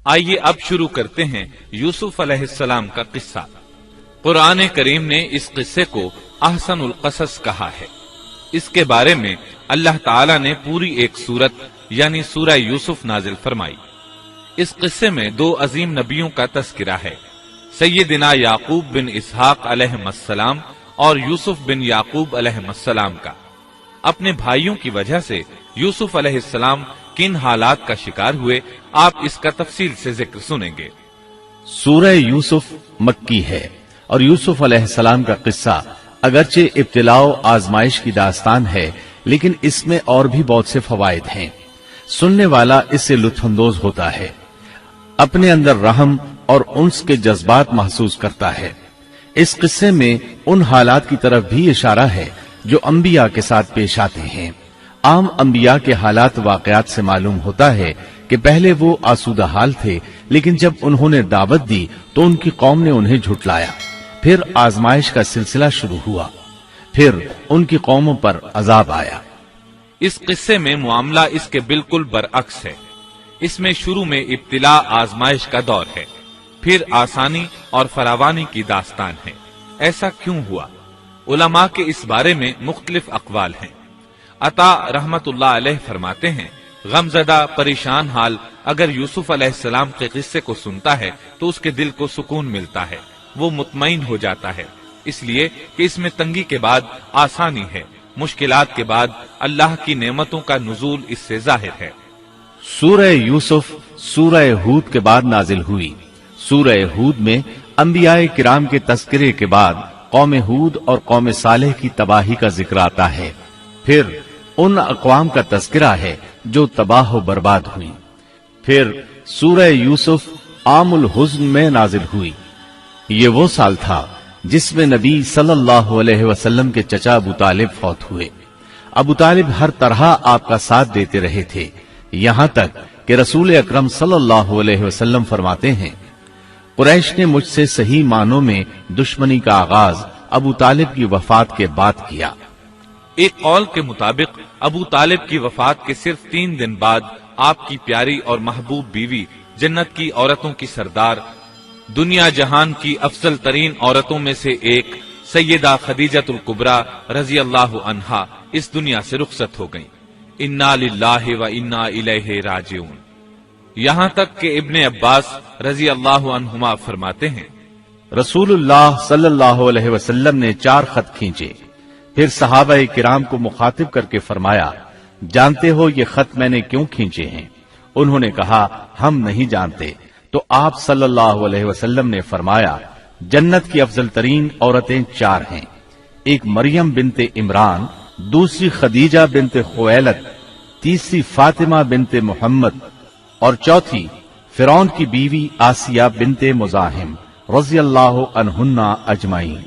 آئیے اب شروع کرتے ہیں یوسف علیہ السلام کا قصہ۔ قرآن کریم نے اس قصے کو احسن القصص کہا ہے۔ اس کے بارے میں اللہ تعالی نے پوری ایک سورت یعنی سورہ یوسف نازل فرمائی۔ اس قصے میں دو عظیم نبیوں کا تذکرہ ہے، سیدنا یعقوب بن اسحاق علیہ السلام اور یوسف بن یعقوب علیہ السلام کا۔ اپنے بھائیوں کی وجہ سے یوسف علیہ السلام کن حالات کا شکار ہوئے، آپ اس کا تفصیل سے ذکر سنیں گے۔ سورہ یوسف مکی ہے اور یوسف علیہ السلام کا قصہ اگرچہ ابتلاء و آزمائش کی داستان ہے، لیکن اس میں اور بھی بہت سے فوائد ہیں۔ سننے والا اس سے لطف اندوز ہوتا ہے، اپنے اندر رحم اور انس کے جذبات محسوس کرتا ہے۔ اس قصے میں ان حالات کی طرف بھی اشارہ ہے جو انبیاء کے ساتھ پیش آتے ہیں۔ عام انبیاء کے حالات واقعات سے معلوم ہوتا ہے کہ پہلے وہ آسودہ حال تھے، لیکن جب انہوں نے دعوت دی تو ان کی قوم نے انہیں جھٹلایا، پھر آزمائش کا سلسلہ شروع ہوا، پھر ان کی قوموں پر عذاب آیا۔ اس قصے میں معاملہ اس کے بالکل برعکس ہے۔ اس میں شروع میں ابتلاء آزمائش کا دور ہے، پھر آسانی اور فراوانی کی داستان ہے۔ ایسا کیوں ہوا؟ علماء کے اس بارے میں مختلف اقوال ہیں۔ عطا رحمت اللہ علیہ فرماتے ہیں، غمزدہ پریشان حال اگر یوسف علیہ السلام کے قصے کو سنتا ہے تو اس کے دل کو سکون ملتا ہے، وہ مطمئن ہو جاتا ہے، اس لیے کہ اس میں تنگی کے بعد آسانی ہے، مشکلات کے بعد اللہ کی نعمتوں کا نزول اس سے ظاہر ہے۔ سورہ یوسف سورہ ہود کے بعد نازل ہوئی۔ سورہ ہود میں انبیاء کرام کے تذکرے کے بعد قوم ہود اور قوم صالح کی تباہی کا ذکر آتا ہے، پھر ان اقوام کا تذکرہ ہے جو تباہ و برباد ہوئی۔ پھر سورہ یوسف عام الحزن میں نازل ہوئی۔ یہ وہ سال تھا جس میں نبی صلی اللہ علیہ وسلم کے چچا ابو طالب فوت ہوئے۔ ابو طالب ہر طرح آپ کا ساتھ دیتے رہے تھے، یہاں تک کہ رسول اکرم صلی اللہ علیہ وسلم فرماتے ہیں، قریش نے مجھ سے صحیح معنوں میں دشمنی کا آغاز ابو طالب کی وفات کے بعد کیا۔ ایک قول کے مطابق ابو طالب کی وفات کے صرف 3 دن بعد آپ کی پیاری اور محبوب بیوی، جنت کی عورتوں کی سردار، دنیا جہان کی افضل ترین عورتوں میں سے ایک سیدہ خدیجۃ الکبریٰ رضی اللہ عنہا اس دنیا سے رخصت ہو گئیں۔ انا للہ و انا الیہ راجعون۔ یہاں تک کہ ابن عباس رضی اللہ عنہما فرماتے ہیں، رسول اللہ صلی اللہ علیہ وسلم نے 4 خط کھینچے، پھر صحابہ کرام کو مخاطب کر کے فرمایا، جانتے ہو یہ خط میں نے کیوں کھینچے ہیں؟ انہوں نے کہا، ہم نہیں جانتے۔ تو آپ صلی اللہ علیہ وسلم نے فرمایا، جنت کی افضل ترین عورتیں 4 ہیں، ایک مریم بنت عمران، دوسری خدیجہ بنت خویلد، تیسری فاطمہ بنت محمد اور چوتھی فرعون کی بیوی آسیہ بنت مزاحم رضی اللہ عنہن اجمعین۔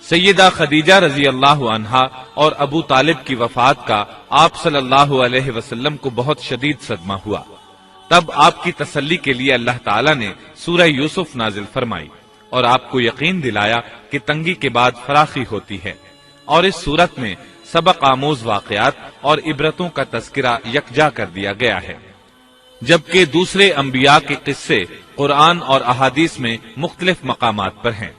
سیدہ خدیجہ رضی اللہ عنہا اور ابو طالب کی وفات کا آپ صلی اللہ علیہ وسلم کو بہت شدید صدمہ ہوا۔ تب آپ کی تسلی کے لیے اللہ تعالیٰ نے سورہ یوسف نازل فرمائی اور آپ کو یقین دلایا کہ تنگی کے بعد فراخی ہوتی ہے، اور اس صورت میں سبق آموز واقعات اور عبرتوں کا تذکرہ یکجا کر دیا گیا ہے، جبکہ دوسرے انبیاء کے قصے قرآن اور احادیث میں مختلف مقامات پر ہیں۔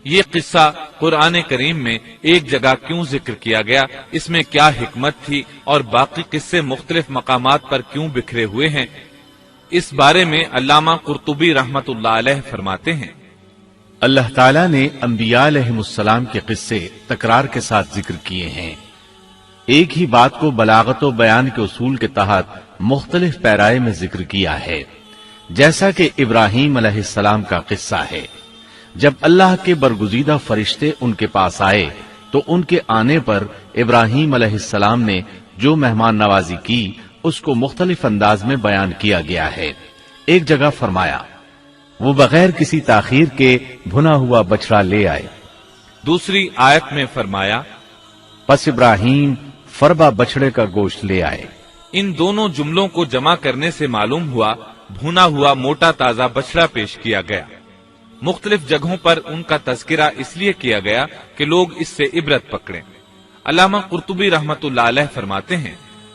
یہ قصہ قرآن کریم میں ایک جگہ کیوں ذکر کیا گیا، اس میں کیا حکمت تھی، اور باقی قصے مختلف مقامات پر کیوں بکھرے ہوئے ہیں، اس بارے میں علامہ قرطبی رحمت اللہ علیہ فرماتے ہیں، اللہ تعالیٰ نے انبیاء علیہ السلام کے قصے تکرار کے ساتھ ذکر کیے ہیں۔ ایک ہی بات کو بلاغت و بیان کے اصول کے تحت مختلف پیرائے میں ذکر کیا ہے، جیسا کہ ابراہیم علیہ السلام کا قصہ ہے۔ جب اللہ کے برگزیدہ فرشتے ان کے پاس آئے تو ان کے آنے پر ابراہیم علیہ السلام نے جو مہمان نوازی کی اس کو مختلف انداز میں بیان کیا گیا ہے۔ ایک جگہ فرمایا، وہ بغیر کسی تاخیر کے بھنا ہوا بچڑا لے آئے۔ دوسری آیت میں فرمایا، پس ابراہیم فربا بچڑے کا گوشت لے آئے۔ ان دونوں جملوں کو جمع کرنے سے معلوم ہوا بھنا ہوا موٹا تازہ بچڑا پیش کیا گیا۔ مختلف جگہوں پر ان کا تذکرہ اس لیے کیا گیا کہ لوگ اس سے عبرت پکڑیں۔ علامہ قرطبی رحمت اللہ علیہ فرماتے ہیں،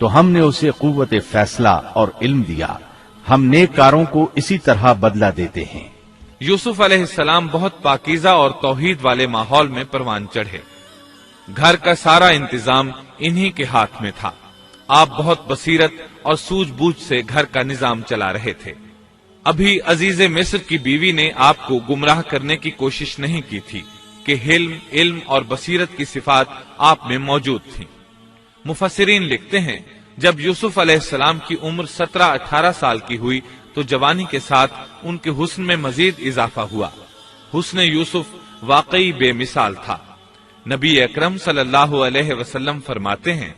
تو ہم نے اسے قوت فیصلہ اور علم دیا. ہم نیک کاروں کو اسی طرح بدلہ دیتے ہیں. یوسف علیہ السلام بہت پاکیزہ اور توحید والے ماحول میں پروان چڑھے. گھر کا سارا انتظام انہی کے ہاتھ میں تھا. آپ بہت بصیرت اور سوجھ بوجھ سے گھر کا نظام چلا رہے تھے. ابھی عزیز مصر کی بیوی نے آپ کو گمراہ کرنے کی کوشش نہیں کی تھی کہ حلم، علم اور بصیرت کی صفات آپ میں موجود تھیں. مفسرین لکھتے ہیں جب یوسف علیہ السلام کی عمر 17-18 سال کی ہوئی تو جوانی کے ساتھ ان کے حسن میں مزید اضافہ ہوا. حسن یوسف واقعی بے مثال تھا. نبی اکرم صلی اللہ علیہ وسلم فرماتے ہیں،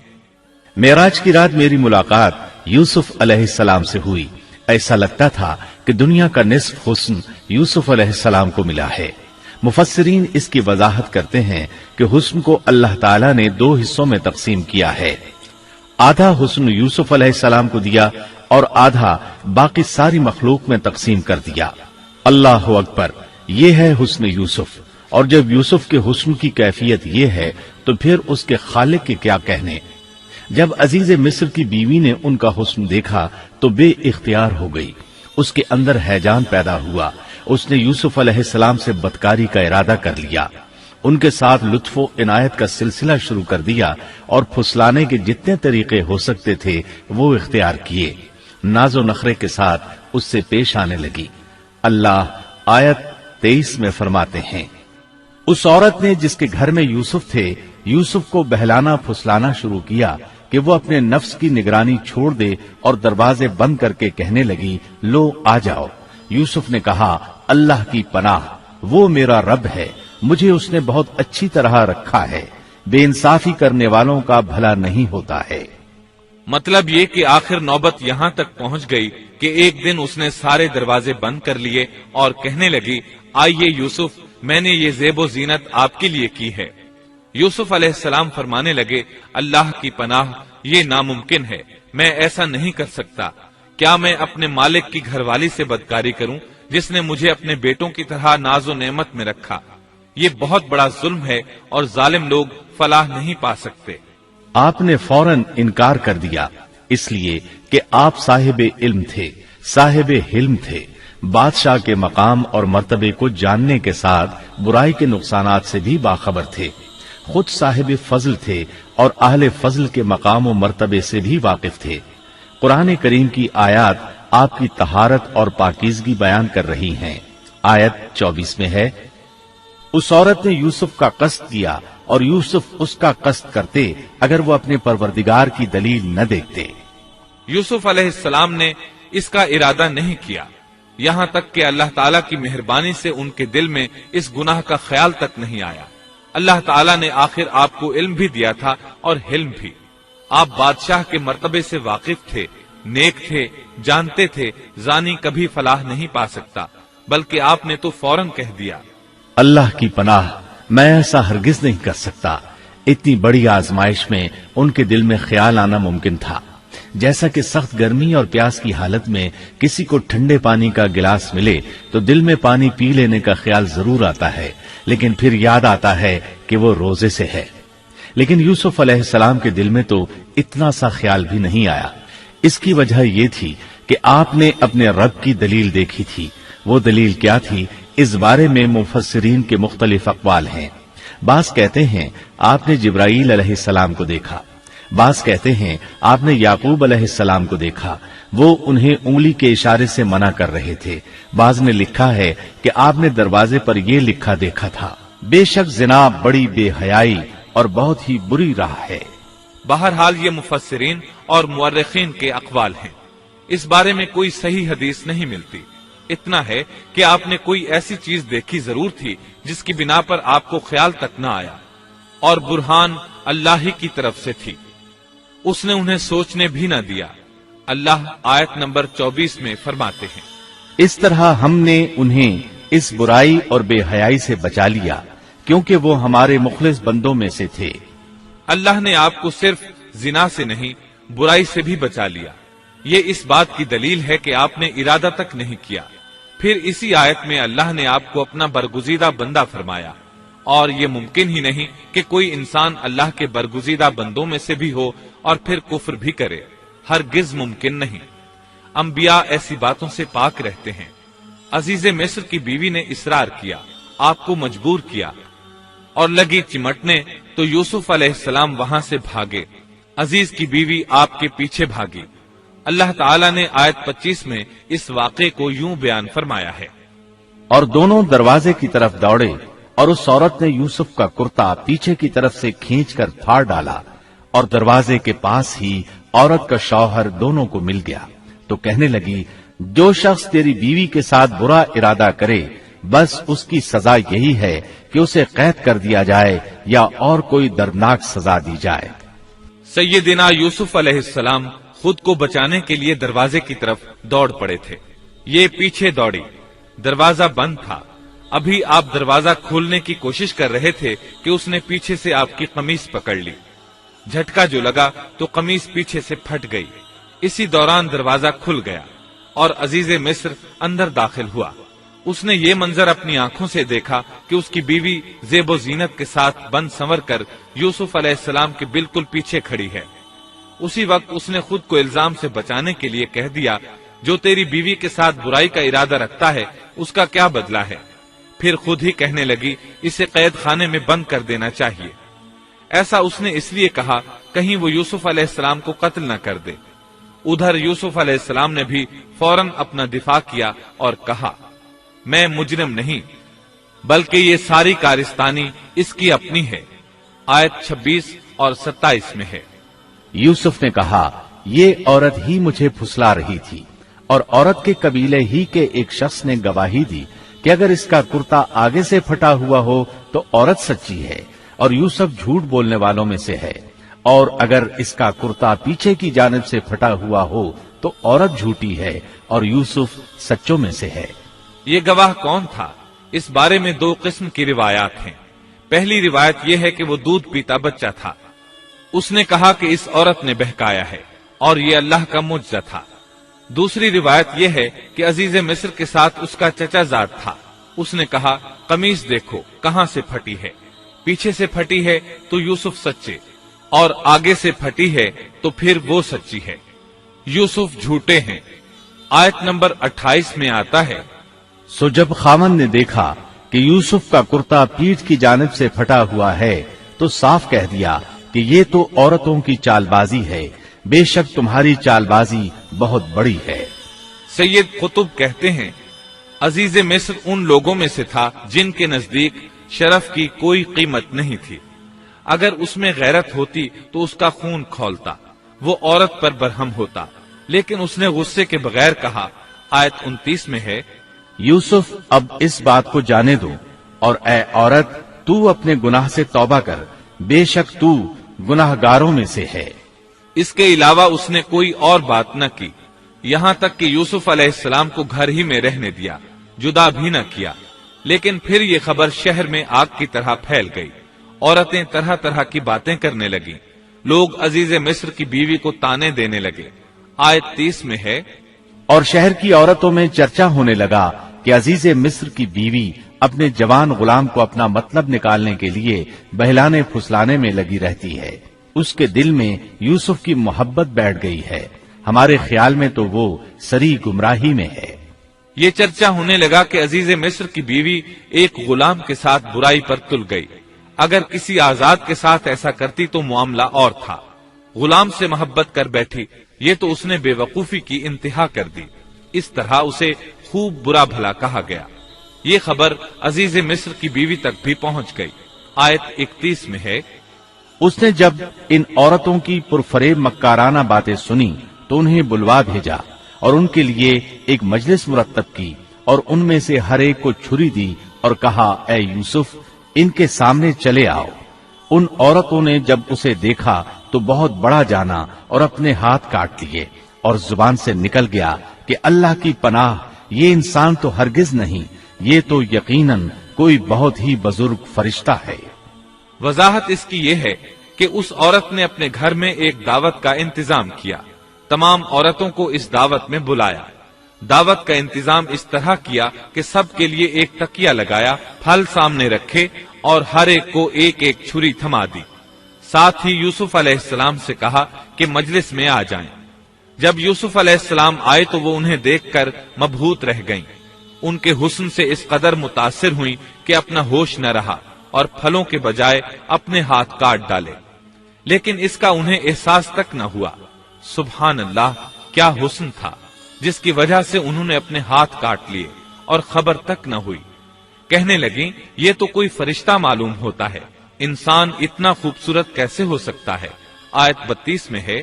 معراج کی رات میری ملاقات یوسف علیہ السلام سے ہوئی. ایسا لگتا تھا کہ دنیا کا نصف حسن یوسف علیہ السلام کو ملا ہے. مفسرین اس کی وضاحت کرتے ہیں کہ حسن کو اللہ تعالیٰ نے 2 حصوں میں تقسیم کیا ہے. آدھا حسن یوسف علیہ السلام کو دیا اور آدھا باقی ساری مخلوق میں تقسیم کر دیا. اللہ اکبر، یہ ہے حسن یوسف. اور جب یوسف کے حسن کی کیفیت یہ ہے تو پھر اس کے خالق کے کیا کہنے. جب عزیز مصر کی بیوی نے ان کا حسن دیکھا تو بے اختیار ہو گئی. اس کے اندر ہیجان پیدا ہوا. اس نے یوسف علیہ السلام سے بدکاری کا ارادہ کر لیا. ان کے ساتھ لطف و عنایت کا سلسلہ شروع کر دیا اور پھسلانے کے جتنے طریقے ہو سکتے تھے وہ اختیار کیے. ناز و نخرے کے ساتھ اس سے پیش آنے لگی. اللہ آیت 23 میں فرماتے ہیں، اس عورت نے جس کے گھر میں یوسف تھے یوسف کو بہلانا پھسلانا شروع کیا کہ وہ اپنے نفس کی نگرانی چھوڑ دے اور دروازے بند کر کے کہنے لگی، لو آ جاؤ. یوسف نے کہا، اللہ کی پناہ، وہ میرا رب ہے، مجھے اس نے بہت اچھی طرح رکھا ہے. بے انصافی کرنے والوں کا بھلا نہیں ہوتا ہے. مطلب یہ کہ آخر نوبت یہاں تک پہنچ گئی کہ ایک دن اس نے سارے دروازے بند کر لیے اور کہنے لگی، آئیے یوسف، میں نے یہ زیب و زینت آپ کے لیے کی ہے. یوسف علیہ السلام فرمانے لگے، اللہ کی پناہ، یہ ناممکن ہے، میں ایسا نہیں کر سکتا. کیا میں اپنے مالک کی گھر والی سے بدکاری کروں جس نے مجھے اپنے بیٹوں کی طرح ناز و نعمت میں رکھا؟ یہ بہت بڑا ظلم ہے اور ظالم لوگ فلاح نہیں پا سکتے. آپ نے فوراً انکار کر دیا، اس لیے کہ آپ صاحب علم تھے، صاحب حلم تھے، بادشاہ کے مقام اور مرتبے کو جاننے کے ساتھ برائی کے نقصانات سے بھی باخبر تھے. خود صاحب فضل تھے اور اہل فضل کے مقام و مرتبے سے بھی واقف تھے. قرآن کریم کی آیات آپ کی طہارت اور پاکیزگی بیان کر رہی ہیں. آیت 24 میں ہے، اس عورت نے یوسف کا قصد کیا اور یوسف اس کا قصد کرتے اگر وہ اپنے پروردگار کی دلیل نہ دیکھتے. یوسف علیہ السلام نے اس کا ارادہ نہیں کیا، یہاں تک کہ اللہ تعالیٰ کی مہربانی سے ان کے دل میں اس گناہ کا خیال تک نہیں آیا. اللہ تعالیٰ نے آخر آپ کو علم بھی دیا تھا اور حلم بھی. آپ بادشاہ کے مرتبے سے واقف تھے، نیک تھے، جانتے تھے زانی کبھی فلاح نہیں پا سکتا، بلکہ آپ نے تو فوراً کہہ دیا، اللہ کی پناہ، میں ایسا ہرگز نہیں کر سکتا. اتنی بڑی آزمائش میں ان کے دل میں خیال آنا ممکن تھا. جیسا کہ سخت گرمی اور پیاس کی حالت میں کسی کو ٹھنڈے پانی کا گلاس ملے تو دل میں پانی پی لینے کا خیال ضرور آتا ہے، لیکن پھر یاد آتا ہے کہ وہ روزے سے ہے. لیکن یوسف علیہ السلام کے دل میں تو اتنا سا خیال بھی نہیں آیا. اس کی وجہ یہ تھی کہ آپ نے اپنے رب کی دلیل دیکھی تھی. وہ دلیل کیا تھی، اس بارے میں مفسرین کے مختلف اقوال ہیں. بعض کہتے ہیں آپ نے جبرائیل علیہ السلام کو دیکھا، بعض کہتے ہیں آپ نے یعقوب علیہ السلام کو دیکھا، وہ انہیں انگلی کے اشارے سے منع کر رہے تھے. بعض نے لکھا ہے کہ آپ نے دروازے پر یہ لکھا دیکھا تھا، بے شک زنا بڑی بے حیائی اور بہت ہی بری راہ ہے. بہرحال یہ مفسرین اور مورخین کے اقوال ہیں. اس بارے میں کوئی صحیح حدیث نہیں ملتی. اتنا ہے کہ آپ نے کوئی ایسی چیز دیکھی ضرور تھی جس کی بنا پر آپ کو خیال تک نہ آیا، اور برہان اللہ ہی کی طرف سے تھی. اس نے انہیں سوچنے بھی نہ دیا. اللہ آیت نمبر 24 میں فرماتے ہیں، اس طرح ہم نے انہیں اس برائی اور بے حیائی سے بچا لیا کیونکہ وہ ہمارے مخلص بندوں میں سے تھے. اللہ نے آپ کو صرف زنا سے نہیں برائی سے بھی بچا لیا. یہ اس بات کی دلیل ہے کہ آپ نے ارادہ تک نہیں کیا. پھر اسی آیت میں اللہ نے آپ کو اپنا برگزیدہ بندہ فرمایا اور یہ ممکن ہی نہیں کہ کوئی انسان اللہ کے برگزیدہ بندوں میں سے بھی ہو اور پھر کفر بھی کرے، ہرگز ممکن نہیں۔ انبیاء ایسی باتوں سے پاک رہتے ہیں۔ عزیز مصر کی بیوی نے اصرار کیا، آپ کو مجبور کیا اور لگی چمٹنے تو یوسف علیہ السلام وہاں سے بھاگے۔ عزیز کی بیوی آپ کے پیچھے بھاگی۔ اللہ تعالیٰ نے آیت 25 میں اس واقعے کو یوں بیان فرمایا ہے، اور دونوں دروازے کی طرف دوڑے اور اس عورت نے یوسف کا کرتا پیچھے کی طرف سے کھینچ کر پھاڑ ڈالا، اور دروازے کے پاس ہی عورت کا شوہر دونوں کو مل گیا تو کہنے لگی، جو شخص تیری بیوی کے ساتھ برا ارادہ کرے بس اس کی سزا یہی ہے کہ اسے قید کر دیا جائے یا اور کوئی دردناک سزا دی جائے۔ سیدنا یوسف علیہ السلام خود کو بچانے کے لیے دروازے کی طرف دوڑ پڑے تھے، یہ پیچھے دوڑی، دروازہ بند تھا۔ ابھی آپ دروازہ کھولنے کی کوشش کر رہے تھے کہ اس نے پیچھے سے آپ کی قمیص پکڑ لی۔ جھٹکا جو لگا تو قمیص پیچھے سے پھٹ گئی۔ اسی دوران دروازہ کھل گیا اور عزیز مصر اندر داخل ہوا۔ اس نے یہ منظر اپنی آنکھوں سے دیکھا کہ اس کی بیوی زیب و زینت کے ساتھ بن سنور کر یوسف علیہ السلام کے بالکل پیچھے کھڑی ہے۔ اسی وقت اس نے خود کو الزام سے بچانے کے لیے کہہ دیا، جو تیری بیوی کے ساتھ برائی کا ارادہ رکھتا ہے اس کا کیا بدلہ ہے؟ پھر خود ہی کہنے لگی، اسے قید خانے میں بند کر دینا چاہیے۔ ایسا اس نے اس لیے کہا کہیں وہ یوسف علیہ السلام کو قتل نہ کر دے۔ ادھر یوسف علیہ السلام نے بھی فوراً اپنا دفاع کیا اور کہا، میں مجرم نہیں بلکہ یہ ساری کارستانی اس کی اپنی ہے۔ آیت 26 اور 27 میں ہے۔ یوسف نے کہا، یہ عورت ہی مجھے پھسلا رہی تھی، اور عورت کے قبیلے ہی کے ایک شخص نے گواہی دی کہ اگر اس کا کرتا آگے سے پھٹا ہوا ہو تو عورت سچی ہے اور یوسف جھوٹ بولنے والوں میں سے ہے، اور اگر اس کا کرتا پیچھے کی جانب سے پھٹا ہوا ہو تو عورت جھوٹی ہے اور یوسف سچوں میں سے ہے۔ یہ گواہ کون تھا؟ اس بارے میں دو قسم کی روایات ہیں۔ پہلی روایت یہ ہے کہ وہ دودھ پیتا بچہ تھا، اس نے کہا کہ اس عورت نے بہکایا ہے اور یہ اللہ کا معجزہ تھا۔ دوسری روایت یہ ہے کہ عزیز مصر کے ساتھ اس کا چچا زاد تھا، اس نے کہا، قمیص دیکھو کہاں سے پھٹی ہے، پیچھے سے پھٹی ہے تو یوسف سچے، اور آگے سے پھٹی ہے تو پھر وہ سچی ہے، یوسف جھوٹے ہیں۔ آیت نمبر 28 میں آتا ہے، سو جب خاوند نے دیکھا کہ یوسف کا کرتا پیٹھ کی جانب سے پھٹا ہوا ہے تو صاف کہہ دیا کہ یہ تو عورتوں کی چال بازی ہے، بے شک تمہاری چال بازی بہت بڑی ہے۔ سید قطب کہتے ہیں، عزیز مصر ان لوگوں میں سے تھا جن کے نزدیک شرف کی کوئی قیمت نہیں تھی۔ اگر اس میں غیرت ہوتی تو اس کا خون کھولتا، وہ عورت پر برہم ہوتا، لیکن اس نے غصے کے بغیر کہا۔ آیت 29 میں ہے، یوسف اب اس بات کو جانے دو، اور اے عورت تو اپنے گناہ سے توبہ کر، بے شک تو گناہ گاروں میں سے ہے۔ اس کے علاوہ اس نے کوئی اور بات نہ کی، یہاں تک کہ یوسف علیہ السلام کو گھر ہی میں رہنے دیا، جدا بھی نہ کیا۔ لیکن پھر یہ خبر شہر میں آگ کی طرح پھیل گئی، عورتیں طرح طرح کی باتیں کرنے لگیں، لوگ عزیز مصر کی بیوی کو تانے دینے لگے۔ آیت 30 میں ہے، اور شہر کی عورتوں میں چرچا ہونے لگا کہ عزیز مصر کی بیوی اپنے جوان غلام کو اپنا مطلب نکالنے کے لیے بہلانے پھسلانے میں لگی رہتی ہے، اس کے دل میں یوسف کی محبت بیٹھ گئی ہے، ہمارے خیال میں تو وہ سری گمراہی میں ہے۔ یہ چرچا ہونے لگا کہ عزیز مصر کی بیوی ایک غلام کے ساتھ برائی پر تل گئی، اگر کسی آزاد کے ساتھ ایسا کرتی تو معاملہ اور تھا، غلام سے محبت کر بیٹھی، یہ تو اس نے بے وقوفی کی انتہا کر دی، اس طرح اسے خوب برا بھلا کہا گیا۔ یہ خبر عزیز مصر کی بیوی تک بھی پہنچ گئی۔ آیت 31 میں ہے، اس نے جب ان عورتوں کی پرفریب مکارانہ باتیں سنی تو انہیں بلوا بھیجا اور ان کے لیے ایک مجلس مرتب کی، اور ان میں سے ہر ایک کو چھری دی اور کہا، اے یوسف ان کے سامنے چلے آؤ۔ ان عورتوں نے جب اسے دیکھا تو بہت بڑا جانا اور اپنے ہاتھ کاٹ لیے، اور زبان سے نکل گیا کہ اللہ کی پناہ، یہ انسان تو ہرگز نہیں، یہ تو یقیناً کوئی بہت ہی بزرگ فرشتہ ہے۔ وضاحت اس کی یہ ہے کہ اس عورت نے اپنے گھر میں ایک دعوت کا انتظام کیا، تمام عورتوں کو اس دعوت میں بلایا، دعوت کا انتظام اس طرح کیا کہ سب کے لیے ایک تکیہ لگایا، پھل سامنے رکھے اور ہر ایک کو ایک ایک چھری تھما دی۔ ساتھ ہی یوسف علیہ السلام سے کہا کہ مجلس میں آ جائیں۔ جب یوسف علیہ السلام آئے تو وہ انہیں دیکھ کر مبہوت رہ گئیں۔ ان کے حسن سے اس قدر متاثر ہوئیں کہ اپنا ہوش نہ رہا اور پھلوں کے بجائے اپنے ہاتھ کاٹ ڈالے، لیکن اس کا انہیں احساس تک نہ ہوا۔ سبحان اللہ، کیا حسن تھا جس کی وجہ سے انہوں نے اپنے ہاتھ کاٹ لیے اور خبر تک نہ ہوئی۔ کہنے لگیں یہ تو کوئی فرشتہ معلوم ہوتا ہے، انسان اتنا خوبصورت کیسے ہو سکتا ہے۔ آیت 32 میں ہے،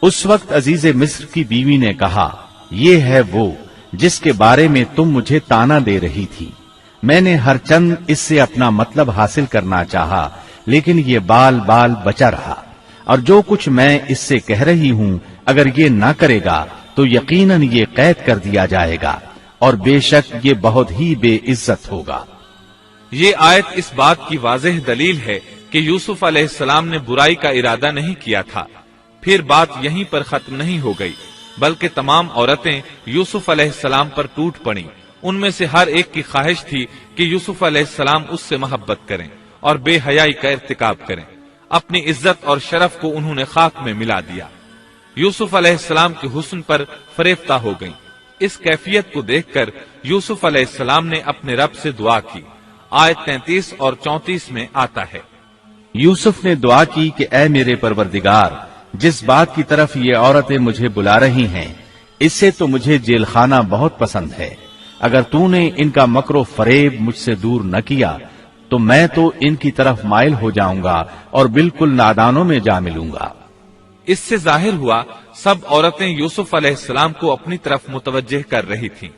اس وقت عزیز مصر کی بیوی نے کہا، یہ ہے وہ جس کے بارے میں تم مجھے تانا دے رہی تھی۔ میں نے ہر چند اس سے اپنا مطلب حاصل کرنا چاہا، لیکن یہ بال بال بچا رہا، اور جو کچھ میں اس سے کہہ رہی ہوں اگر یہ نہ کرے گا تو یقیناً یہ قید کر دیا جائے گا، اور بے شک یہ بہت ہی بے عزت ہوگا۔ یہ آیت اس بات کی واضح دلیل ہے کہ یوسف علیہ السلام نے برائی کا ارادہ نہیں کیا تھا۔ پھر بات یہیں پر ختم نہیں ہو گئی، بلکہ تمام عورتیں یوسف علیہ السلام پر ٹوٹ پڑیں۔ ان میں سے ہر ایک کی خواہش تھی کہ یوسف علیہ السلام اس سے محبت کریں اور بے حیائی کا ارتکاب کریں۔ اپنی عزت اور شرف کو انہوں نے خاک میں ملا دیا۔ یوسف علیہ السلام کے حسن پر فریفتہ ہو گئیں۔ اس کیفیت کو دیکھ کر یوسف علیہ السلام نے اپنے رب سے دعا کی۔ آیت 33 اور 34 میں آتا ہے، یوسف نے دعا کی کہ اے میرے پروردگار، جس بات کی طرف یہ عورتیں مجھے بلا رہی ہیں اس سے تو مجھے جیل خانہ بہت پسند ہے۔ اگر تو نے ان کا مکر و فریب مجھ سے دور نہ کیا تو میں تو ان کی طرف مائل ہو جاؤں گا اور بالکل نادانوں میں جا ملوں گا۔ اس سے ظاہر ہوا سب عورتیں یوسف علیہ السلام کو اپنی طرف متوجہ کر رہی تھیں۔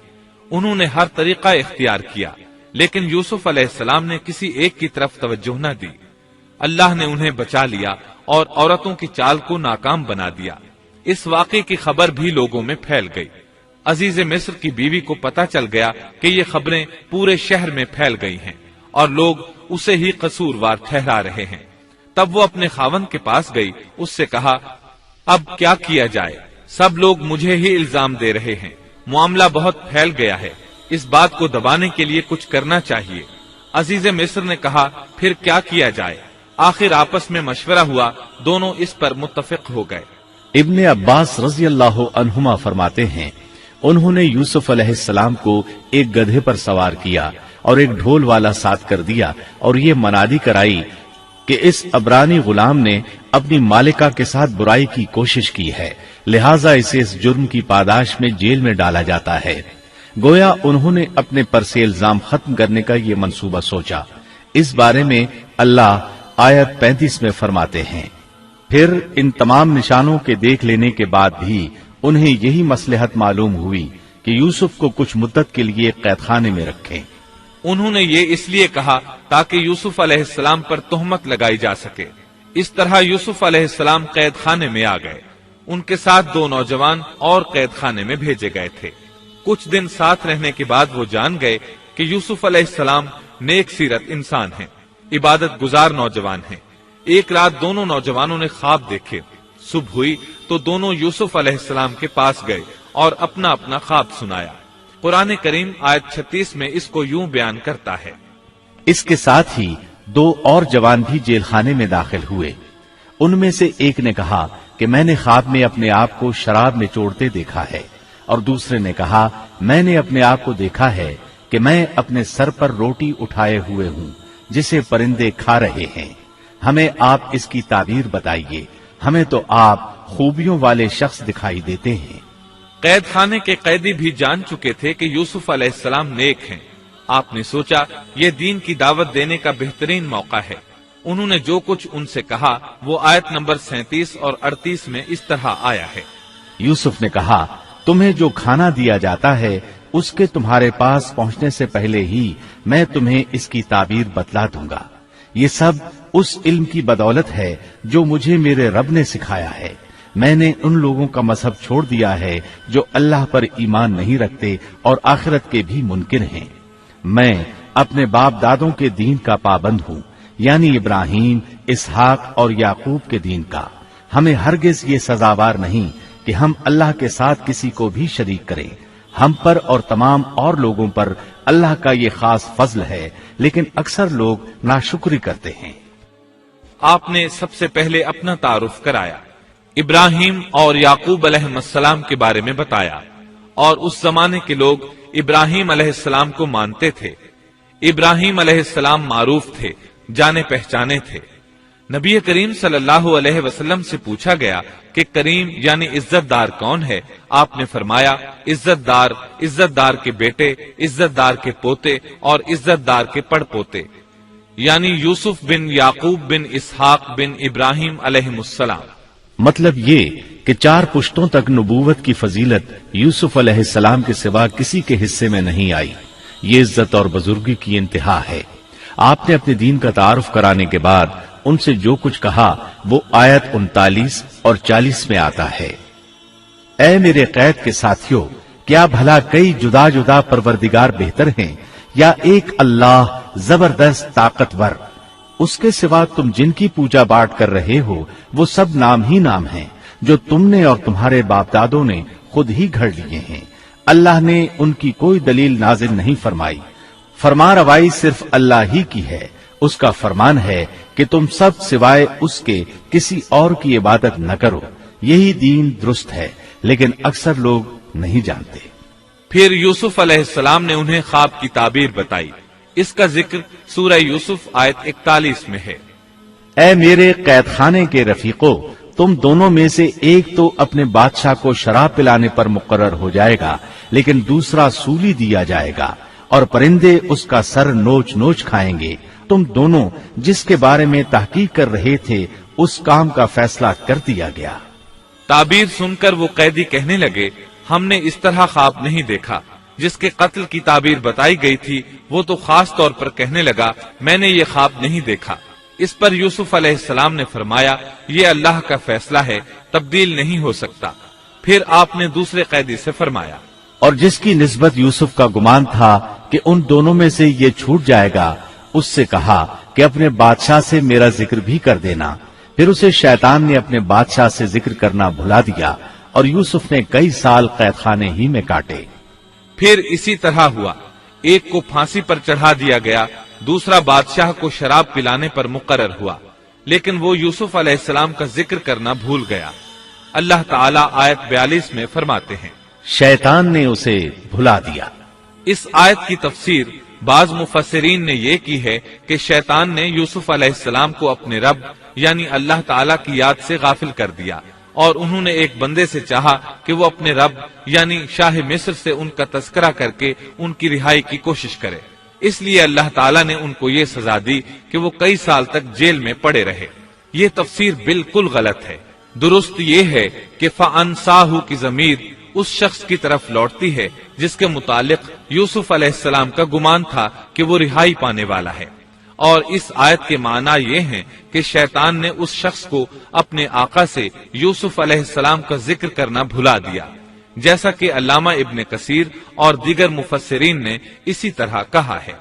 انہوں نے ہر طریقہ اختیار کیا، لیکن یوسف علیہ السلام نے کسی ایک کی طرف توجہ نہ دی۔ اللہ نے انہیں بچا لیا اور عورتوں کی چال کو ناکام بنا دیا۔ اس واقعے کی خبر بھی لوگوں میں پھیل گئی۔ عزیز مصر کی بیوی کو پتا چل گیا کہ یہ خبریں پورے شہر میں پھیل گئی ہیں اور لوگ اسے ہی قصوروار ٹھہرا رہے ہیں۔ تب وہ اپنے خاوند کے پاس گئی، اس سے کہا، اب کیا کیا جائے؟ سب لوگ مجھے ہی الزام دے رہے ہیں، معاملہ بہت پھیل گیا ہے، اس بات کو دبانے کے لیے کچھ کرنا چاہیے۔ عزیز مصر نے کہا، پھر کیا کیا جائے؟ آخر آپس میں مشورہ ہوا، دونوں اس پر متفق ہو گئے۔ ابن عباس رضی اللہ عنہما فرماتے ہیں، انہوں نے یوسف علیہ السلام کو ایک گدھے پر سوار کیا اور ایک ڈھول والا ساتھ کر دیا اور یہ منادی کرائی کہ اس عبرانی غلام نے اپنی مالکہ کے ساتھ برائی کی کوشش کی ہے، لہٰذا اسے اس جرم کی پاداش میں جیل میں ڈالا جاتا ہے۔ گویا انہوں نے اپنے پر سے الزام ختم کرنے کا یہ منصوبہ سوچا۔ اس بارے میں اللہ آیت 35 میں فرماتے ہیں، پھر ان تمام نشانوں کے دیکھ لینے کے بعد بھی انہیں یہی مصلحت معلوم ہوئی کہ یوسف کو کچھ مدت کے لیے قید خانے میں رکھیں۔ انہوں نے یہ اس لیے کہا تاکہ یوسف علیہ السلام پر تہمت لگائی جا سکے۔ اس طرح یوسف علیہ السلام قید خانے میں آ گئے۔ ان کے ساتھ 2 نوجوان اور قید خانے میں بھیجے گئے تھے۔ کچھ دن ساتھ رہنے کے بعد وہ جان گئے کہ یوسف علیہ السلام نیک سیرت انسان ہیں، عبادت گزار نوجوان ہیں۔ ایک رات دونوں نوجوانوں نے خواب دیکھے۔ صبح ہوئی تو دونوں یوسف علیہ السلام کے پاس گئے اور اپنا اپنا خواب سنایا۔ قرآن کریم آیت 36 میں اس کو یوں بیان کرتا ہے، اس کے ساتھ ہی 2 اور جوان بھی جیل خانے میں داخل ہوئے۔ ان میں سے ایک نے کہا کہ میں نے خواب میں اپنے آپ کو شراب میں چوڑتے دیکھا ہے، اور دوسرے نے کہا میں نے اپنے آپ کو دیکھا ہے کہ میں اپنے سر پر روٹی اٹھائے ہوئے ہوں جسے پرندے کھا رہے ہیں۔ ہمیں آپ اس کی تعبیر بتائیے، ہمیں تو آپ خوبیوں والے شخص دکھائی دیتے ہیں۔ قید خانے کے قیدی بھی جان چکے تھے کہ یوسف علیہ السلام نیک ہیں۔ آپ نے سوچا یہ دین کی دعوت دینے کا بہترین موقع ہے۔ انہوں نے جو کچھ ان سے کہا وہ آیت نمبر 37 اور 38 میں اس طرح آیا ہے، یوسف نے کہا تمہیں جو کھانا دیا جاتا ہے اس کے تمہارے پاس پہنچنے سے پہلے ہی میں تمہیں اس کی تعبیر بتلا دوں گا۔ یہ سب اس علم کی بدولت ہے جو مجھے میرے رب نے سکھایا ہے۔ میں نے ان لوگوں کا مذہب چھوڑ دیا ہے جو اللہ پر ایمان نہیں رکھتے اور آخرت کے بھی منکر ہیں۔ میں اپنے باپ دادوں کے دین کا پابند ہوں، یعنی ابراہیم، اسحاق اور یعقوب کے دین کا۔ ہمیں ہرگز یہ سزاوار نہیں کہ ہم اللہ کے ساتھ کسی کو بھی شریک کریں۔ ہم پر اور تمام اور لوگوں پر اللہ کا یہ خاص فضل ہے، لیکن اکثر لوگ ناشکری کرتے ہیں۔ آپ نے سب سے پہلے اپنا تعارف کرایا، ابراہیم اور یعقوب علیہ السلام کے بارے میں بتایا، اور اس زمانے کے لوگ ابراہیم علیہ السلام کو مانتے تھے۔ ابراہیم علیہ السلام معروف تھے، جانے پہچانے تھے۔ نبی کریم صلی اللہ علیہ وسلم سے پوچھا گیا کہ کریم یعنی عزت دار کون ہے؟ آپ نے فرمایا عزت دار کے بیٹے، عزت دار کے پوتے اور عزت دار کے پڑ پوتے، یعنی یوسف بن یعقوب بن اسحاق بن ابراہیم علیہ السلام۔ مطلب یہ کہ 4 پشتوں تک نبوت کی فضیلت یوسف علیہ السلام کے سوا کسی کے حصے میں نہیں آئی۔ یہ عزت اور بزرگی کی انتہا ہے۔ آپ نے اپنے دین کا تعارف کرانے کے بعد ان سے جو کچھ کہا وہ آیت 39 اور 40 میں آتا ہے۔ اے میرے قید کے ساتھیوں، کیا بھلا کئی جدا جدا پروردگار بہتر ہیں یا ایک اللہ زبردست طاقتور؟ اس کے سوا تم جن کی پوجا باٹ کر رہے ہو وہ سب نام ہی نام ہیں جو تم نے اور تمہارے باپ دادوں نے خود ہی گھڑ لیے ہیں۔ اللہ نے ان کی کوئی دلیل نازل نہیں فرمائی۔ فرما روائی صرف اللہ ہی کی ہے۔ اس کا فرمان ہے کہ تم سب سوائے اس کے کسی اور کی عبادت نہ کرو۔ یہی دین درست ہے، لیکن اکثر لوگ نہیں جانتے۔ پھر یوسف علیہ السلام نے انہیں خواب کی تعبیر بتائی۔ اس کا ذکر سورہ یوسف آیت 41 میں ہے۔ اے میرے قید خانے کے رفیقو، تم دونوں میں سے ایک تو اپنے بادشاہ کو شراب پلانے پر مقرر ہو جائے گا، لیکن دوسرا سولی دیا جائے گا اور پرندے اس کا سر نوچ نوچ کھائیں گے۔ تم دونوں جس کے بارے میں تحقیق کر رہے تھے اس کام کا فیصلہ کر دیا گیا۔ تعبیر سن کر وہ قیدی کہنے لگے ہم نے اس طرح خواب نہیں دیکھا۔ جس کے قتل کی تعبیر بتائی گئی تھی وہ تو خاص طور پر کہنے لگا میں نے یہ خواب نہیں دیکھا۔ اس پر یوسف علیہ السلام نے فرمایا یہ اللہ کا فیصلہ ہے، تبدیل نہیں ہو سکتا۔ پھر آپ نے دوسرے قیدی سے فرمایا اور جس کی نسبت یوسف کا گمان تھا کہ ان دونوں میں سے یہ چھوٹ جائے گا، اس سے کہا کہ اپنے بادشاہ سے میرا ذکر بھی کر دینا۔ پھر اسے شیطان نے اپنے بادشاہ سے ذکر کرنا بھلا دیا اور یوسف نے کئی سال قید خانے ہی میں کاٹے۔ پھر اسی طرح ہوا، ایک کو پھانسی پر چڑھا دیا گیا، دوسرا بادشاہ کو شراب پلانے پر مقرر ہوا، لیکن وہ یوسف علیہ السلام کا ذکر کرنا بھول گیا۔ اللہ تعالیٰ آیت 42 میں فرماتے ہیں شیطان نے اسے بھلا دیا۔ اس آیت کی تفسیر بعض مفسرین نے یہ کی ہے کہ شیطان نے یوسف علیہ السلام کو اپنے رب یعنی اللہ تعالیٰ کی یاد سے غافل کر دیا، اور انہوں نے ایک بندے سے چاہا کہ وہ اپنے رب یعنی شاہ مصر سے ان کا تذکرہ کر کے ان کی رہائی کی کوشش کرے۔ اس لیے اللہ تعالیٰ نے ان کو یہ سزا دی کہ وہ کئی سال تک جیل میں پڑے رہے۔ یہ تفسیر بالکل غلط ہے۔ درست یہ ہے کہ فَأَنْسَاهُ کی ضمیر اس شخص کی طرف لوٹتی ہے جس کے متعلق یوسف علیہ السلام کا گمان تھا کہ وہ رہائی پانے والا ہے، اور اس آیت کے معنی یہ ہیں کہ شیطان نے اس شخص کو اپنے آقا سے یوسف علیہ السلام کا ذکر کرنا بھلا دیا، جیسا کہ علامہ ابن کثیر اور دیگر مفسرین نے اسی طرح کہا ہے۔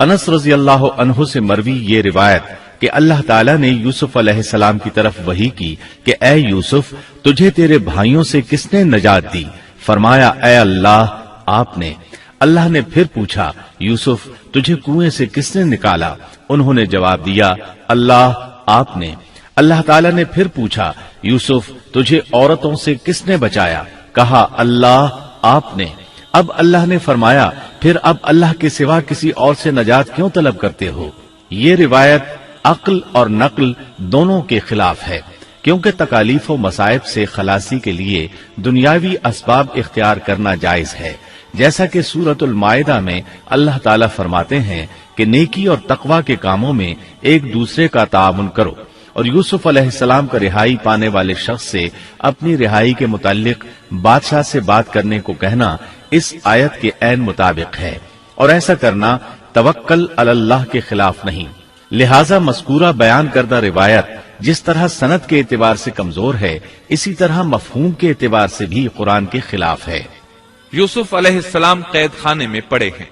انس رضی اللہ عنہ سے مروی یہ روایت کہ اللہ تعالیٰ نے یوسف علیہ السلام کی طرف وحی کی کہ اے یوسف تجھے تیرے بھائیوں سے کس نے نجات دی؟ فرمایا اے اللہ آپ نے۔ اللہ نے پھر پوچھا یوسف تجھے کنویں سے کس نے نکالا؟ انہوں نے جواب دیا اللہ آپ نے۔ اللہ تعالیٰ نے پھر پوچھا یوسف تجھے عورتوں سے کس نے بچایا؟ کہا اللہ آپ نے۔ اب اللہ نے فرمایا پھر اب اللہ کے سوا کسی اور سے نجات کیوں طلب کرتے ہو؟ یہ روایت عقل اور نقل دونوں کے خلاف ہے، کیونکہ تکالیف و مصائب سے خلاصی کے لیے دنیاوی اسباب اختیار کرنا جائز ہے، جیسا کہ سورۃ المائدہ میں اللہ تعالیٰ فرماتے ہیں کہ نیکی اور تقوی کے کاموں میں ایک دوسرے کا تعاون کرو، اور یوسف علیہ السلام کا رہائی پانے والے شخص سے اپنی رہائی کے متعلق بادشاہ سے بات کرنے کو کہنا اس آیت کے عین مطابق ہے، اور ایسا کرنا توکل علی اللہ کے خلاف نہیں۔ لہذا مذکورہ بیان کردہ روایت جس طرح سند کے اعتبار سے کمزور ہے، اسی طرح مفہوم کے اعتبار سے بھی قرآن کے خلاف ہے۔ یوسف علیہ السلام قید خانے میں پڑے ہیں،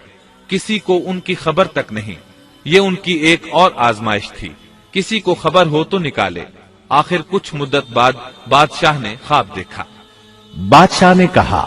کسی کو ان کی خبر تک نہیں۔ یہ ان کی ایک اور آزمائش تھی، کسی کو خبر ہو تو نکالے۔ آخر کچھ مدت بعد بادشاہ نے خواب دیکھا۔ بادشاہ نے کہا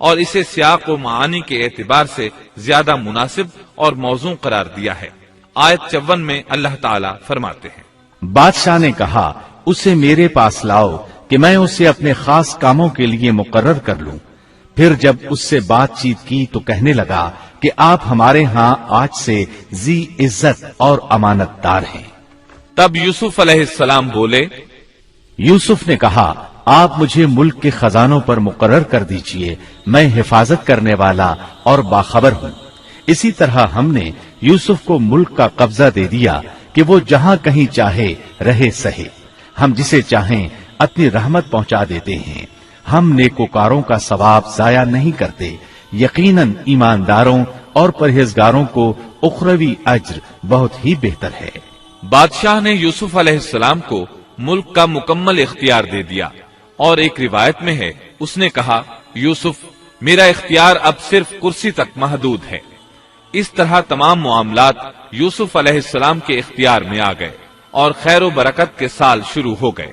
اور اسے سیاق و معانی کے اعتبار سے زیادہ مناسب اور موزوں قرار دیا ہے۔ آیت 54 میں اللہ تعالیٰ فرماتے ہیں، بادشاہ نے کہا اسے میرے پاس لاؤ کہ میں اسے اپنے خاص کاموں کے لیے مقرر کر لوں۔ پھر جب اس سے بات چیت کی تو کہنے لگا کہ آپ ہمارے ہاں آج سے ذی عزت اور امانت دار ہیں۔ تب یوسف علیہ السلام بولے، یوسف نے کہا آپ مجھے ملک کے خزانوں پر مقرر کر دیجئے، میں حفاظت کرنے والا اور باخبر ہوں۔ اسی طرح ہم نے یوسف کو ملک کا قبضہ دے دیا کہ وہ جہاں کہیں چاہے رہے سہے، ہم جسے چاہیں اپنی رحمت پہنچا دیتے ہیں، ہم نیکوکاروں کا ثواب ضائع نہیں کرتے، یقیناً ایمانداروں اور پرہیزگاروں کو اخروی اجر بہت ہی بہتر ہے۔ بادشاہ نے یوسف علیہ السلام کو ملک کا مکمل اختیار دے دیا، اور ایک روایت میں ہے اس نے کہا، یوسف میرا اختیار اب صرف کرسی تک محدود ہے۔ اس طرح تمام معاملات یوسف علیہ السلام کے اختیار میں آ گئے اور خیر و برکت کے سال شروع ہو گئے۔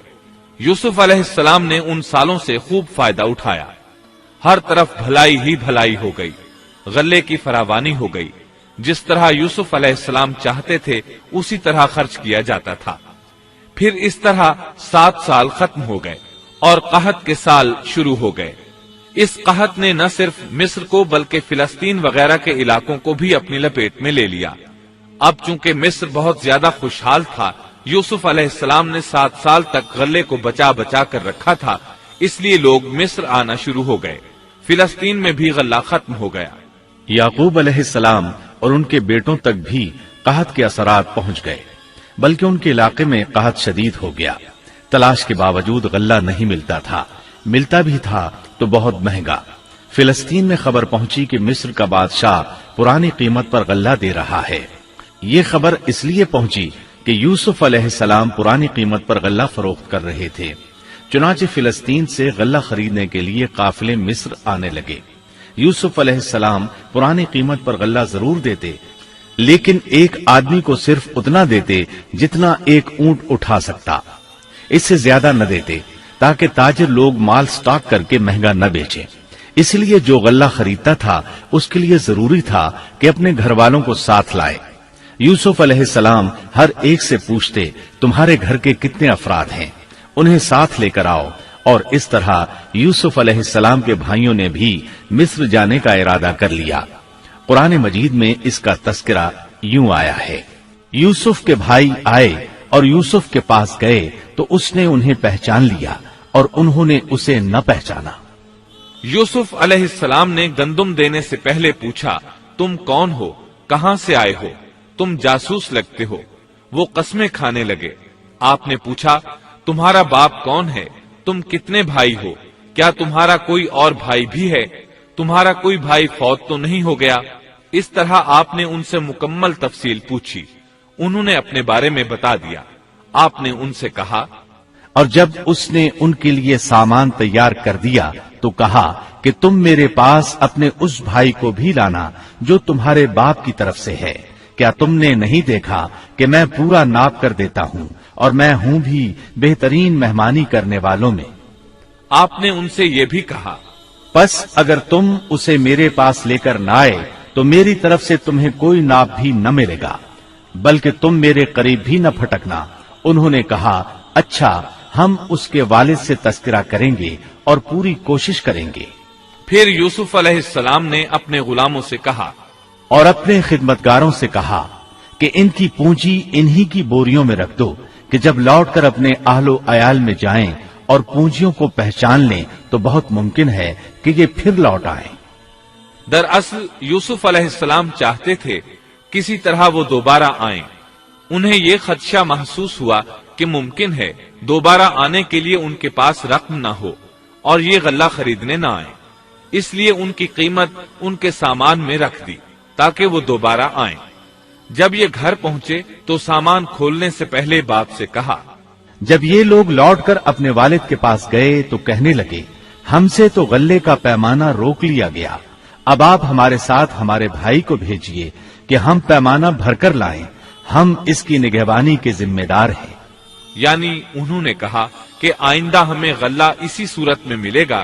یوسف علیہ السلام نے ان سالوں سے خوب فائدہ اٹھایا، ہر طرف بھلائی ہی بھلائی ہو گئی، غلے کی فراوانی ہو گئی، جس طرح یوسف علیہ السلام چاہتے تھے اسی طرح خرچ کیا جاتا تھا۔ پھر اس طرح 7 سال ختم ہو گئے اور قحط کے سال شروع ہو گئے۔ اس قحط نے نہ صرف مصر کو بلکہ فلسطین وغیرہ کے علاقوں کو بھی اپنی لپیٹ میں لے لیا۔ اب چونکہ مصر بہت زیادہ خوشحال تھا، یوسف علیہ السلام نے 7 سال تک غلے کو بچا بچا کر رکھا تھا، اس لیے لوگ مصر آنا شروع ہو گئے۔ فلسطین میں بھی غلہ ختم ہو گیا۔ یعقوب علیہ السلام اور ان کے بیٹوں تک بھی قحط کے اثرات پہنچ گئے، بلکہ ان کے علاقے میں قحط شدید ہو گیا۔ تلاش کے باوجود غلہ نہیں ملتا تھا، ملتا بھی تھا تو بہت مہنگا۔ فلسطین میں خبر پہنچی کہ مصر کا بادشاہ پرانی قیمت پر غلہ دے رہا ہے۔ یہ خبر اس لیے پہنچی کہ یوسف علیہ السلام پرانی قیمت پر غلہ فروخت کر رہے تھے۔ چنانچہ فلسطین سے غلہ خریدنے کے لیے قافلے مصر آنے لگے۔ یوسف علیہ السلام پرانی قیمت پر غلہ ضرور دیتے، لیکن ایک آدمی کو صرف اتنا دیتے جتنا ایک اونٹ اٹھا سکتا، اس سے زیادہ نہ دیتے، تاکہ تاجر لوگ مال سٹاک کر کے مہنگا نہ بیچیں۔ اس لیے جو غلہ خریدتا تھا اس کے لیے ضروری تھا کہ اپنے گھر والوں کو ساتھ لائے۔ یوسف علیہ السلام ہر ایک سے پوچھتے، تمہارے گھر کے کتنے افراد ہیں، انہیں ساتھ لے کر آؤ۔ اور اس طرح یوسف علیہ السلام کے بھائیوں نے بھی مصر جانے کا ارادہ کر لیا۔ قرآن مجید میں اس کا تذکرہ یوں آیا ہے، یوسف کے بھائی آئے اور یوسف کے پاس گئے تو اس نے انہیں پہچان لیا اور انہوں نے اسے نہ پہچانا۔ یوسف علیہ السلام نے گندم دینے سے پہلے پوچھا، تم کون ہو، کہاں سے آئے ہو، تم جاسوس لگتے ہو۔ وہ قسمیں کھانے لگے۔ آپ نے پوچھا، تمہارا باپ کون ہے، تم کتنے بھائی ہو، کیا تمہارا کوئی اور بھائی بھی ہے، تمہارا کوئی بھائی فوت تو نہیں ہو گیا؟ اس طرح آپ نے ان سے مکمل تفصیل پوچھی۔ انہوں نے اپنے بارے میں بتا دیا۔ آپ نے ان سے کہا، اور جب اس نے ان کے لیے سامان تیار کر دیا تو کہا کہ تم میرے پاس اپنے اس بھائی کو بھی لانا جو تمہارے باپ کی طرف سے ہے۔ کیا تم نے نہیں دیکھا کہ میں پورا ناپ کر دیتا ہوں اور میں ہوں بھی بہترین مہمانی کرنے والوں میں؟ آپ نے ان سے یہ بھی کہا، پس اگر تم اسے میرے پاس لے کر نہ آئے تو میری طرف سے تمہیں کوئی ناپ بھی نہ ملے گا، بلکہ تم میرے قریب بھی نہ پھٹکنا۔ انہوں نے کہا، اچھا، ہم اس کے والد سے تذکرہ کریں گے اور پوری کوشش کریں گے۔ پھر یوسف علیہ السلام نے اپنے غلاموں سے کہا اور اپنے خدمتگاروں سے کہا کہ ان کی پونجی انہی کی بوریوں میں رکھ دو کہ جب لوٹ کر اپنے اہل و عیال میں جائیں اور پونجیوں کو پہچان لیں تو بہت ممکن ہے کہ یہ پھر لوٹ آئیں۔ دراصل یوسف علیہ السلام چاہتے تھے کسی طرح وہ دوبارہ آئیں۔ انہیں یہ خدشہ محسوس ہوا کہ ممکن ہے دوبارہ آنے کے لیے ان کے پاس رقم نہ ہو اور یہ غلہ خریدنے نہ آئیں، اس لیے ان کی قیمت ان کے سامان میں رکھ دی تاکہ وہ دوبارہ آئیں۔ جب یہ گھر پہنچے تو سامان کھولنے سے پہلے باپ سے کہا، جب یہ لوگ لوٹ کر اپنے والد کے پاس گئے تو کہنے لگے، ہم سے تو غلے کا پیمانہ روک لیا گیا، اب آپ ہمارے ساتھ ہمارے بھائی کو بھیجیے کہ ہم پیمانہ بھر کر لائیں، ہم اس کی نگہبانی کے ذمہ دار ہیں۔ یعنی انہوں نے کہا کہ آئندہ ہمیں غلہ اسی صورت میں ملے گا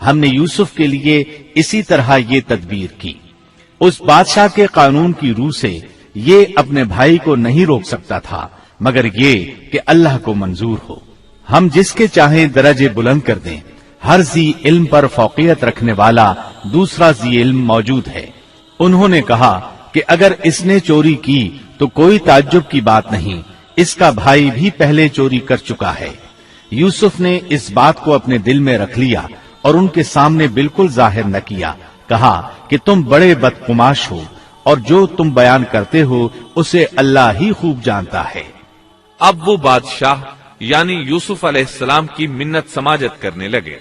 ہم نے یوسف کے لیے اسی طرح یہ تدبیر کی۔ اس بادشاہ کے قانون کی روح سے یہ اپنے بھائی کو نہیں روک سکتا تھا مگر یہ کہ اللہ کو منظور ہو۔ ہم جس کے چاہیں درجے بلند کر دیں، ہر ذی علم پر فوقیت رکھنے والا دوسرا ذی علم موجود ہے۔ انہوں نے کہا کہ اگر اس نے چوری کی تو کوئی تعجب کی بات نہیں، اس کا بھائی بھی پہلے چوری کر چکا ہے۔ یوسف نے اس بات کو اپنے دل میں رکھ لیا اور ان کے سامنے بالکل ظاہر نہ کیا، کہا کہ تم بڑے بدقماش ہو اور جو تم بیان کرتے ہو اسے اللہ ہی خوب جانتا ہے۔ اب وہ بادشاہ یعنی یوسف علیہ السلام کی منت سماجت کرنے لگے۔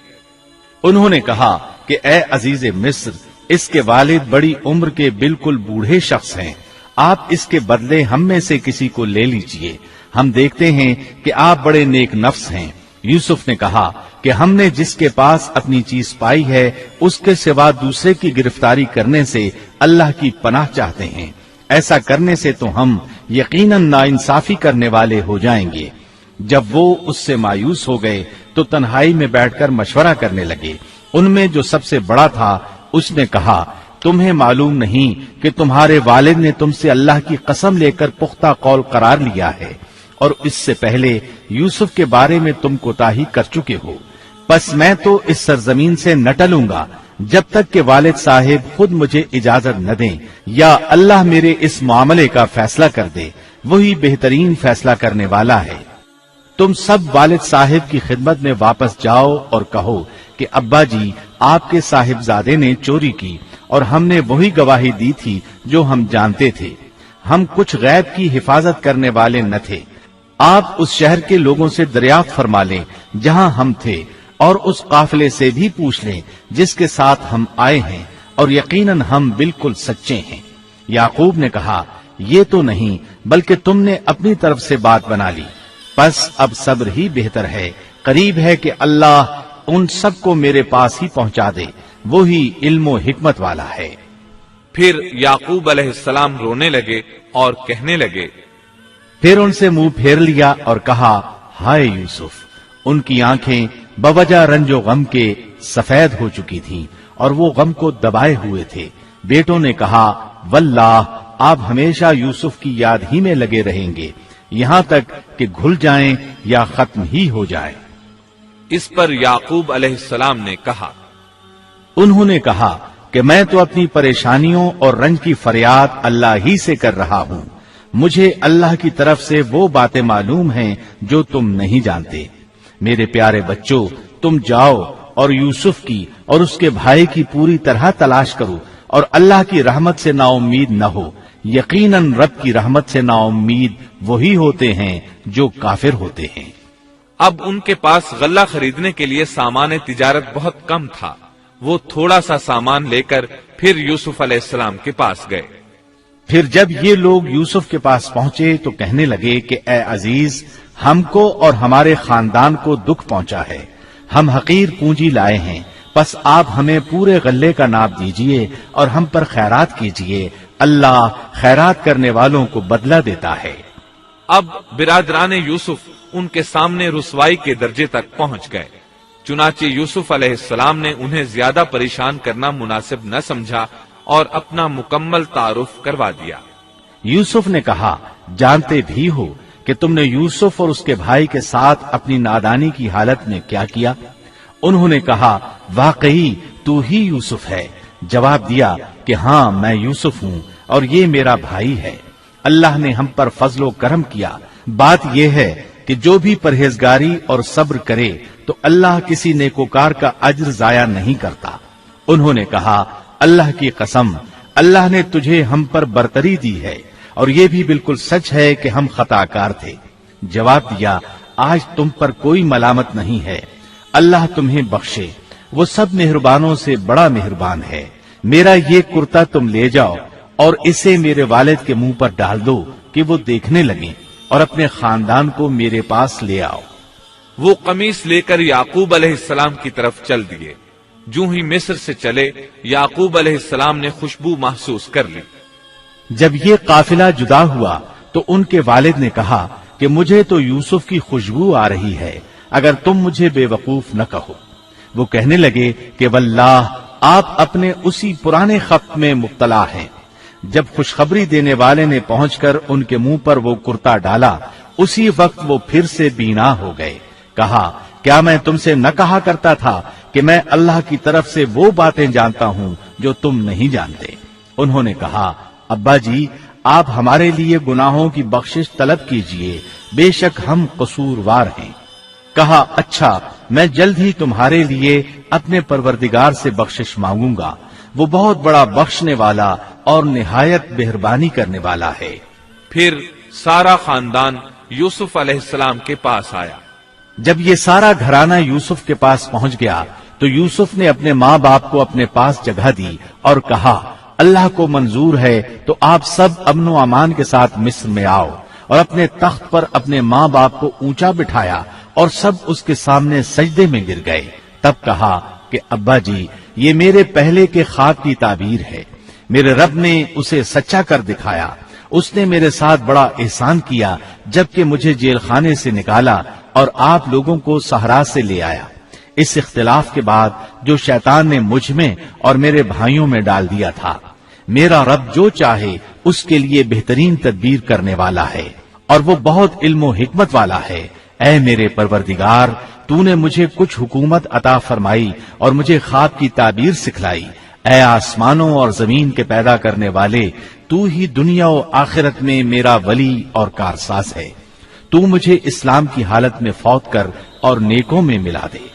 انہوں نے کہا کہ اے عزیز مصر، اس کے والد بڑی عمر کے بالکل بوڑھے شخص ہیں، آپ اس کے بدلے ہم میں سے کسی کو لے لیجئے، ہم دیکھتے ہیں کہ آپ بڑے نیک نفس ہیں۔ یوسف نے کہا کہ ہم نے جس کے پاس اپنی چیز پائی ہے اس کے سوا دوسرے کی گرفتاری کرنے سے اللہ کی پناہ چاہتے ہیں، ایسا کرنے سے تو ہم یقیناً ناانصافی کرنے والے ہو جائیں گے۔ جب وہ اس سے مایوس ہو گئے تو تنہائی میں بیٹھ کر مشورہ کرنے لگے۔ ان میں جو سب سے بڑا تھا اس نے کہا، تمہیں معلوم نہیں کہ تمہارے والد نے تم سے اللہ کی قسم لے کر پختہ قول قرار لیا ہے اور اس سے پہلے یوسف کے بارے میں تم کوتاہی کر چکے ہو، پس میں تو اس سرزمین سے نہ ٹلوں گا جب تک کہ والد صاحب خود مجھے اجازت نہ دیں یا اللہ میرے اس معاملے کا فیصلہ کر دے، وہی بہترین فیصلہ کرنے والا ہے۔ تم سب والد صاحب کی خدمت میں واپس جاؤ اور کہو کہ ابا جی، آپ کے صاحبزادے نے چوری کی اور ہم نے وہی گواہی دی تھی جو ہم جانتے تھے، ہم کچھ غیب کی حفاظت کرنے والے نہ تھے۔ آپ اس شہر کے لوگوں سے دریافت فرما لیں جہاں ہم تھے اور اس قافلے سے بھی پوچھ لیں جس کے ساتھ ہم آئے ہیں، اور یقیناً ہم بالکل سچے ہیں۔ یعقوب نے کہا، یہ تو نہیں بلکہ تم نے اپنی طرف سے بات بنا لی، پس اب صبر ہی بہتر ہے، قریب ہے کہ اللہ ان سب کو میرے پاس ہی پہنچا دے، وہی علم و حکمت والا ہے۔ پھر یعقوب علیہ السلام رونے لگے اور کہنے لگے، پھر ان سے منہ پھیر لیا اور کہا، ہائے یوسف۔ ان کی آنکھیں بوجہ رنج و غم کے سفید ہو چکی تھیں اور وہ غم کو دبائے ہوئے تھے۔ بیٹوں نے کہا، واللہ آپ ہمیشہ یوسف کی یاد ہی میں لگے رہیں گے یہاں تک کہ گھل جائیں یا ختم ہی ہو جائیں۔ اس پر یعقوب علیہ السلام نے کہا، انہوں نے کہا کہ میں تو اپنی پریشانیوں اور رنج کی فریاد اللہ ہی سے کر رہا ہوں، مجھے اللہ کی طرف سے وہ باتیں معلوم ہیں جو تم نہیں جانتے۔ میرے پیارے بچوں، تم جاؤ اور یوسف کی اور اس کے بھائی کی پوری طرح تلاش کرو اور اللہ کی رحمت سے نا امید نہ ہو، یقیناً رب کی رحمت سے نا امید وہی ہوتے ہیں جو کافر ہوتے ہیں۔ اب ان کے پاس غلہ خریدنے کے لیے سامان تجارت بہت کم تھا، وہ تھوڑا سا سامان لے کر پھر یوسف علیہ السلام کے پاس گئے۔ پھر جب یہ لوگ یوسف کے پاس پہنچے تو کہنے لگے کہ اے عزیز، ہم کو اور ہمارے خاندان کو دکھ پہنچا ہے، ہم حقیر پونجی لائے ہیں، پس آپ ہمیں پورے غلے کا ناپ دیجئے اور ہم پر خیرات کیجئے، اللہ خیرات کرنے والوں کو بدلہ دیتا ہے۔ اب برادران یوسف ان کے سامنے رسوائی کے درجے تک پہنچ گئے، چنانچہ یوسف علیہ السلام نے انہیں زیادہ پریشان کرنا مناسب نہ سمجھا اور اپنا مکمل تعارف کروا دیا۔ یوسف نے کہا، جانتے بھی ہو کہ تم نے یوسف اور اس کے بھائی کے ساتھ اپنی نادانی کی حالت میں کیا کیا؟ انہوں نے کہا، واقعی تو ہی یوسف ہے۔ جواب دیا کہ ہاں، میں یوسف ہوں اور یہ میرا بھائی ہے، اللہ نے ہم پر فضل و کرم کیا۔ بات یہ ہے کہ جو بھی پرہیزگاری اور صبر کرے تو اللہ کسی نیکوکار کا اجر ضائع نہیں کرتا۔ انہوں نے کہا، اللہ کی قسم، اللہ نے تجھے ہم پر برتری دی ہے اور یہ بھی بالکل سچ ہے کہ ہم خطا کار تھے۔ جواب دیا، آج تم پر کوئی ملامت نہیں ہے، اللہ تمہیں بخشے، وہ سب مہربانوں سے بڑا مہربان ہے۔ میرا یہ کرتا تم لے جاؤ اور اسے میرے والد کے منہ پر ڈال دو کہ وہ دیکھنے لگیں اور اپنے خاندان کو میرے پاس لے آؤ۔ وہ قمیص لے کر یعقوب علیہ السلام کی طرف چل دیے۔ جو ہی مصر سے چلے، یعقوب علیہ السلام نے خوشبو محسوس کر لی۔ جب یہ قافلہ جدا ہوا تو ان کے والد نے کہا کہ مجھے تو یوسف کی خوشبو آ رہی ہے، اگر تم مجھے بے وقوف نہ کہو۔ وہ کہنے لگے کہ واللہ آپ اپنے اسی پرانے خط میں مبتلا ہیں۔ جب خوشخبری دینے والے نے پہنچ کر ان کے منہ پر وہ کرتا ڈالا، اسی وقت وہ پھر سے بینا ہو گئے۔ کہا کیا میں تم سے نہ کہا کرتا تھا کہ میں اللہ کی طرف سے وہ باتیں جانتا ہوں جو تم نہیں جانتے؟ انہوں نے کہا ابا جی آپ ہمارے لیے گناہوں کی بخشش طلب کیجئے، بے شک ہم قصوروار ہیں۔ کہا اچھا میں جلد ہی تمہارے لیے اپنے پروردگار سے بخشش مانگوں گا، وہ بہت بڑا بخشنے والا اور نہایت مہربانی کرنے والا ہے۔ پھر سارا خاندان یوسف علیہ السلام کے پاس آیا۔ جب یہ سارا گھرانہ یوسف کے پاس پہنچ گیا تو یوسف نے اپنے ماں باپ کو اپنے پاس جگہ دی اور کہا اللہ کو منظور ہے تو آپ سب امن و امان کے ساتھ مصر میں آؤ، اور اپنے تخت پر اپنے ماں باپ کو اونچا بٹھایا اور سب اس کے سامنے سجدے میں گر گئے۔ تب کہا کہ ابا جی یہ میرے پہلے کے خواب کی تعبیر ہے، میرے رب نے اسے سچا کر دکھایا، اس نے میرے ساتھ بڑا احسان کیا جبکہ مجھے جیل خانے سے نکالا اور آپ لوگوں کو صحرا سے لے آیا۔ اس اختلاف کے بعد جو شیطان نے مجھ میں اور میرے بھائیوں میں ڈال دیا تھا، میرا رب جو چاہے اس کے لیے بہترین تدبیر کرنے والا ہے اور وہ بہت علم و حکمت والا ہے۔ اے میرے پروردگار تو نے مجھے کچھ حکومت عطا فرمائی اور مجھے خواب کی تعبیر سکھلائی۔ اے آسمانوں اور زمین کے پیدا کرنے والے تو ہی دنیا و آخرت میں میرا ولی اور کارساز ہے۔ تو مجھے اسلام کی حالت میں فوت کر اور نیکوں میں ملا دے۔